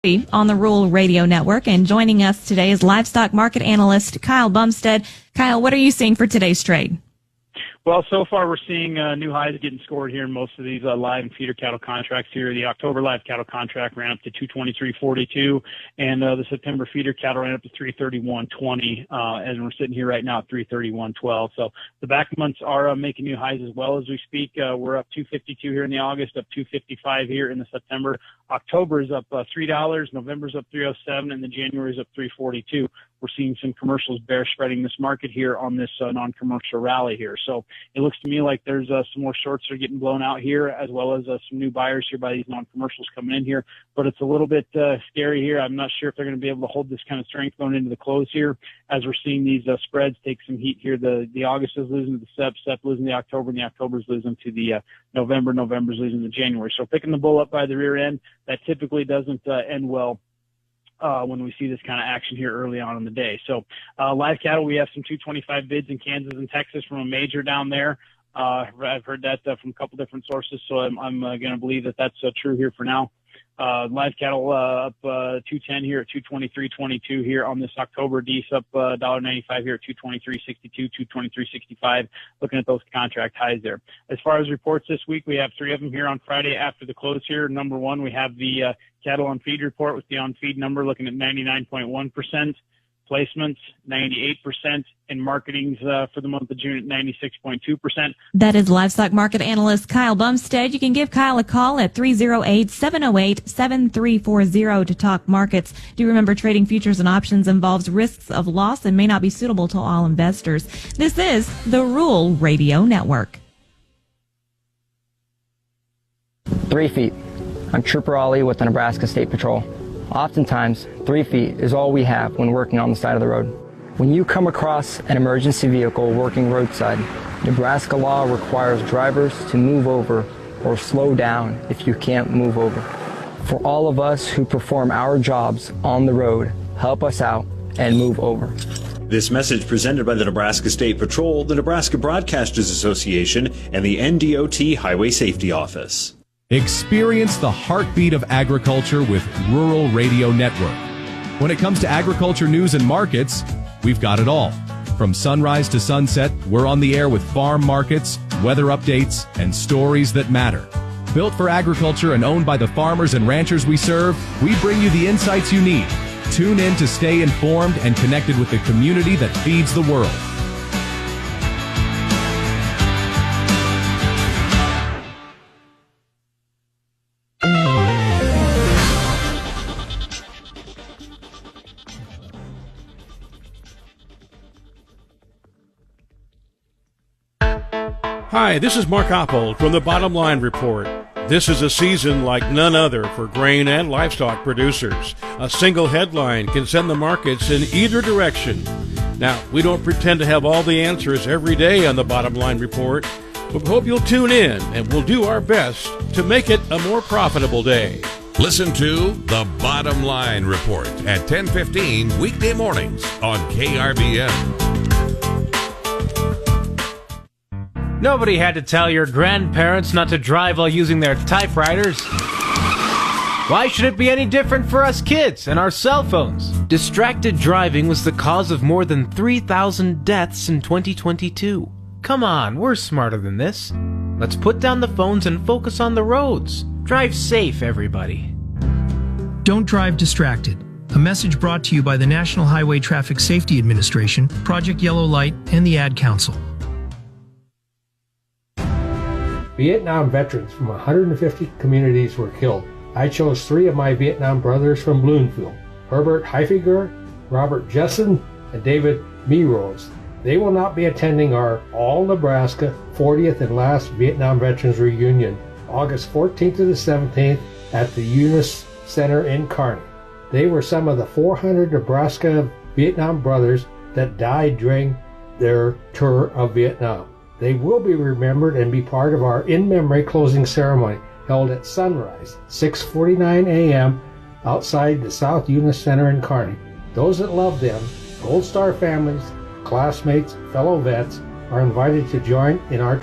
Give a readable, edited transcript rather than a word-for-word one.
On the Rural Radio Network, and joining us today is livestock market analyst Kyle Bumsted. Kyle, what are you seeing for today's trade? Well, so far we're seeing new highs getting scored here in most of these live and feeder cattle contracts here. The October live cattle contract ran up to 223.42, and the September feeder cattle ran up to 331.20, and we're sitting here right now at 331.12. So the back months are making new highs as well as we speak. We're up 252 here in the August, up 255 here in the September. October is up $3, November's up 307, and then January's up 342. We're seeing some commercials bear spreading this market here on this non-commercial rally here. So it looks to me like there's some more shorts that are getting blown out here, as well as some new buyers here by these non-commercials coming in here. But it's a little bit scary here. I'm not sure if they're going to be able to hold this kind of strength going into the close here, as we're seeing these spreads take some heat here. The August is losing to the Sep losing to the October, and the October's losing to the November, November's losing to January. So picking the bull up by the rear end, that typically doesn't end well when we see this kind of action here early on in the day. So live cattle, we have some 225 bids in Kansas and Texas from a major down there. I've heard that from a couple different sources, so I'm going to believe that that's true here for now. Live cattle up 210 here at 223.22 here on this October. D's up $1.95 here at 223.62, 223.65. Looking at those contract highs there. As far as reports this week, we have three of them here on Friday after the close here. Number one, we have the cattle on feed report with the on feed number looking at 99.1%. Placements 98%, and marketings for the month of June at 96.2%. That is livestock market analyst Kyle Bumsted. You can give Kyle a call at 308-708-7340 to talk markets. Do remember, trading futures and options involves risks of loss and may not be suitable to all investors. This is the Rural Radio Network. 3 feet. I'm Trooper Ollie with the Nebraska State Patrol. Oftentimes, 3 feet is all we have when working on the side of the road. When you come across an emergency vehicle working roadside, Nebraska law requires drivers to move over or slow down if you can't move over. For all of us who perform our jobs on the road, help us out and move over. This message presented by the Nebraska State Patrol, the Nebraska Broadcasters Association, and the NDOT Highway Safety Office. Experience the heartbeat of agriculture with Rural Radio Network. When it comes to agriculture news and markets, we've got it all. From sunrise to sunset, we're on the air with farm markets, weather updates, and stories that matter. Built for agriculture and owned by the farmers and ranchers we serve, we bring you the insights you need. Tune in to stay informed and connected with the community that feeds the world. Hi, this is Mark Oppold from the Bottom Line Report. This is a season like none other for grain and livestock producers. A single headline can send the markets in either direction. Now, we don't pretend to have all the answers every day on the Bottom Line Report, but we hope you'll tune in and we'll do our best to make it a more profitable day. Listen to The Bottom Line Report at 10:15 weekday mornings on KRBN. Nobody had to tell your grandparents not to drive while using their typewriters. Why should it be any different for us kids and our cell phones? Distracted driving was the cause of more than 3,000 deaths in 2022. Come on, we're smarter than this. Let's put down the phones and focus on the roads. Drive safe, everybody. Don't drive distracted. A message brought to you by the National Highway Traffic Safety Administration, Project Yellow Light, and the Ad Council. Vietnam veterans from 150 communities were killed. I chose 3 of my Vietnam brothers from Bloomfield, Herbert Heifiger, Robert Jessen, and David Merose. They will not be attending our All-Nebraska 40th and last Vietnam Veterans Reunion, August 14th to the 17th at the Eunice Center in Kearney. They were some of the 400 Nebraska Vietnam brothers that died during their tour of Vietnam. They will be remembered and be part of our in-memory closing ceremony held at sunrise, 6:49 a.m. outside the South Eunice Center in Kearney. Those that love them, Gold Star families, classmates, fellow vets, are invited to join in our